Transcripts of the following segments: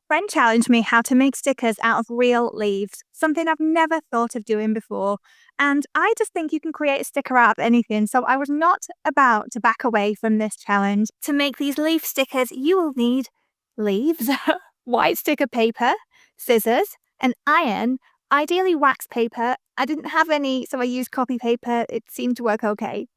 Friend challenged me how to make stickers out of real leaves, something I've never thought of doing before. And I just think you can create a sticker out of anything. So I was not about to back away from this challenge. To make these leaf stickers, you will need leaves, white sticker paper, scissors, an iron, ideally wax paper. I didn't have any, so I used copy paper. It seemed to work okay.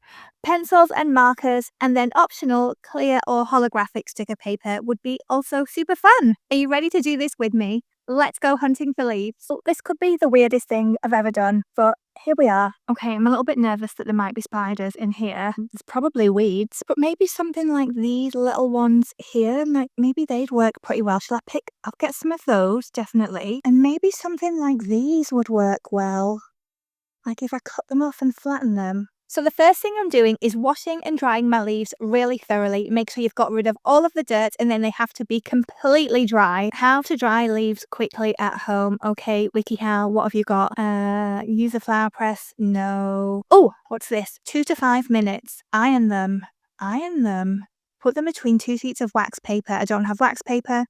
Pencils and markers, and then optional clear or holographic sticker paper would be also super fun. Are you ready to do this with me? Let's go hunting for leaves. So this could be the weirdest thing I've ever done, but here we are. Okay, I'm a little bit nervous that there might be spiders in here. There's probably weeds, but maybe something like these little ones here, like maybe they'd work pretty well. Shall I pick? I'll get some of those, definitely. And maybe something like these would work well. Like if I cut them off and flatten them. So the first thing I'm doing is washing and drying my leaves really thoroughly. Make sure you've got rid of all of the dirt and then they have to be completely dry. How to dry leaves quickly at home. Okay, WikiHow, what have you got? Use a flower press? No. Oh, what's this? 2 to 5 minutes. Iron them. Iron them. Put them between 2 sheets of wax paper. I don't have wax paper.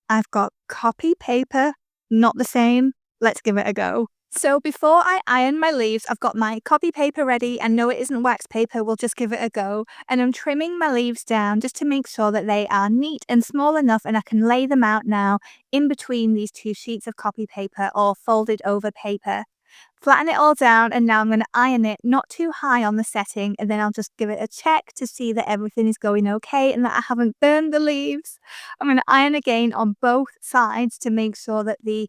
I've got copy paper. Not the same. Let's give it a go. So before I iron my leaves, I've got my copy paper ready, and no, it isn't wax paper, we'll just give it a go. And I'm trimming my leaves down just to make sure that they are neat and small enough and I can lay them out now in between these 2 sheets of copy paper or folded over paper. Flatten it all down, and now I'm going to iron it not too high on the setting, and then I'll just give it a check to see that everything is going okay and that I haven't burned the leaves. I'm going to iron again on both sides to make sure that the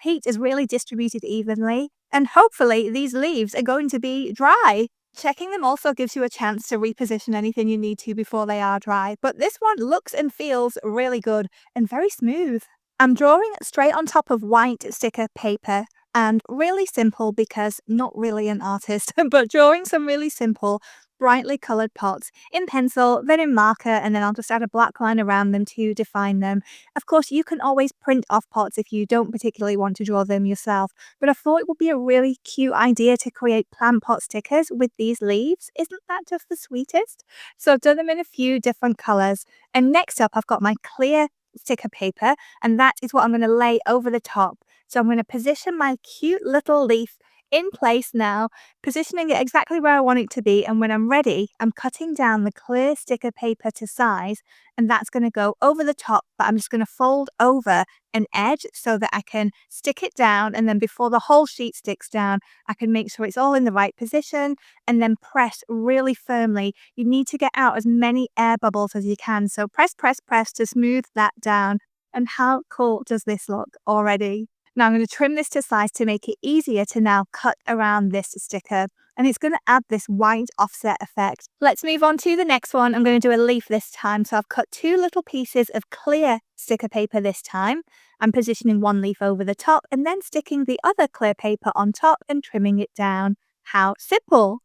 heat is really distributed evenly, and hopefully these leaves are going to be dry. Checking them also gives you a chance to reposition anything you need to before they are dry, but this one looks and feels really good and very smooth. I'm drawing straight on top of white sticker paper, and really simple because not really an artist, but drawing some really simple, brightly coloured pots in pencil, then in marker, and then I'll just add a black line around them to define them. Of course, you can always print off pots if you don't particularly want to draw them yourself, but I thought it would be a really cute idea to create plant pot stickers with these leaves. Isn't that just the sweetest? So I've done them in a few different colours, and next up I've got my clear sticker paper, and that is what I'm going to lay over the top. So I'm going to position my cute little leaf in place now, positioning it exactly where I want it to be. And when I'm ready, I'm cutting down the clear sticker paper to size, and that's going to go over the top, but I'm just going to fold over an edge so that I can stick it down. And then before the whole sheet sticks down, I can make sure it's all in the right position and then press really firmly. You need to get out as many air bubbles as you can. So press, press, press to smooth that down. And how cool does this look already? Now I'm going to trim this to size to make it easier to now cut around this sticker, and it's going to add this white offset effect. Let's move on to the next one. I'm going to do a leaf this time. So I've cut 2 little pieces of clear sticker paper this time. I'm positioning one leaf over the top and then sticking the other clear paper on top and trimming it down. How simple!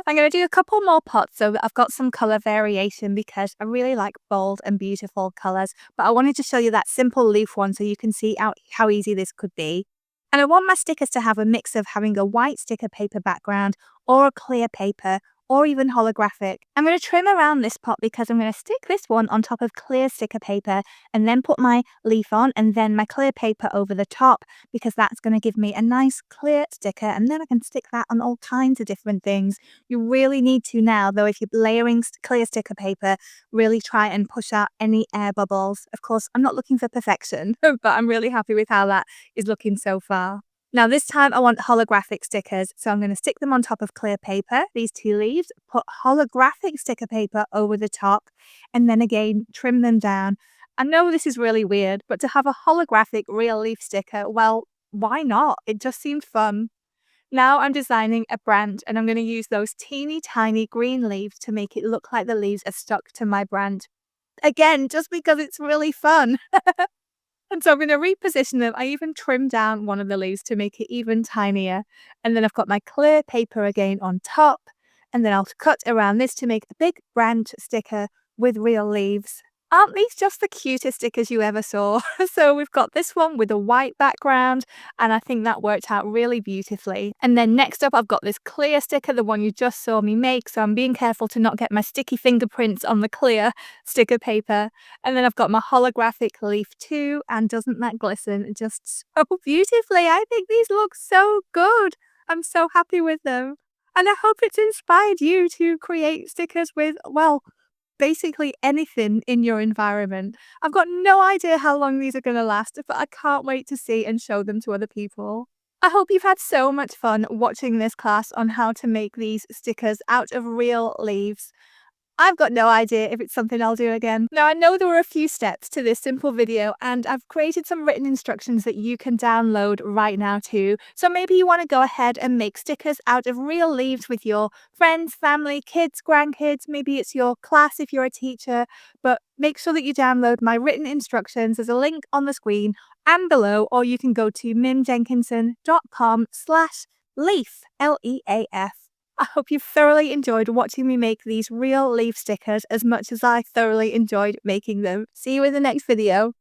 I'm going to do a couple more pots so that I've got some colour variation because I really like bold and beautiful colours, but I wanted to show you that simple leaf one so you can see how easy this could be. And I want my stickers to have a mix of having a white sticker paper background or a clear paper or even holographic. I'm going to trim around this pot because I'm going to stick this one on top of clear sticker paper and then put my leaf on and then my clear paper over the top because that's going to give me a nice clear sticker, and then I can stick that on all kinds of different things. You really need to now, though, if you're layering clear sticker paper, really try and push out any air bubbles. Of course, I'm not looking for perfection, but I'm really happy with how that is looking so far. Now this time I want holographic stickers, so I'm going to stick them on top of clear paper, these 2 leaves, put holographic sticker paper over the top, and then again trim them down. I know this is really weird, but to have a holographic real leaf sticker, well, why not? It just seemed fun. Now I'm designing a branch, and I'm going to use those teeny tiny green leaves to make it look like the leaves are stuck to my branch. Again, just because it's really fun. And so I'm going to reposition them. I even trimmed down one of the leaves to make it even tinier. And then I've got my clear paper again on top. And then I'll cut around this to make a big branch sticker with real leaves. Aren't these just the cutest stickers you ever saw? So we've got this one with a white background, and I think that worked out really beautifully. And then next up, I've got this clear sticker, the one you just saw me make. So I'm being careful to not get my sticky fingerprints on the clear sticker paper. And then I've got my holographic leaf too. And doesn't that glisten just so beautifully? I think these look so good. I'm so happy with them. And I hope it's inspired you to create stickers with, well, basically anything in your environment. I've got no idea how long these are going to last, but I can't wait to see and show them to other people. I hope you've had so much fun watching this class on how to make these stickers out of real leaves. I've got no idea if it's something I'll do again. Now, I know there were a few steps to this simple video, and I've created some written instructions that you can download right now too. So maybe you want to go ahead and make stickers out of real leaves with your friends, family, kids, grandkids. Maybe it's your class if you're a teacher, but make sure that you download my written instructions. There's a link on the screen and below, or you can go to mimjenkinson.com/leaf, LEAF. I hope you thoroughly enjoyed watching me make these real leaf stickers as much as I thoroughly enjoyed making them. See you in the next video.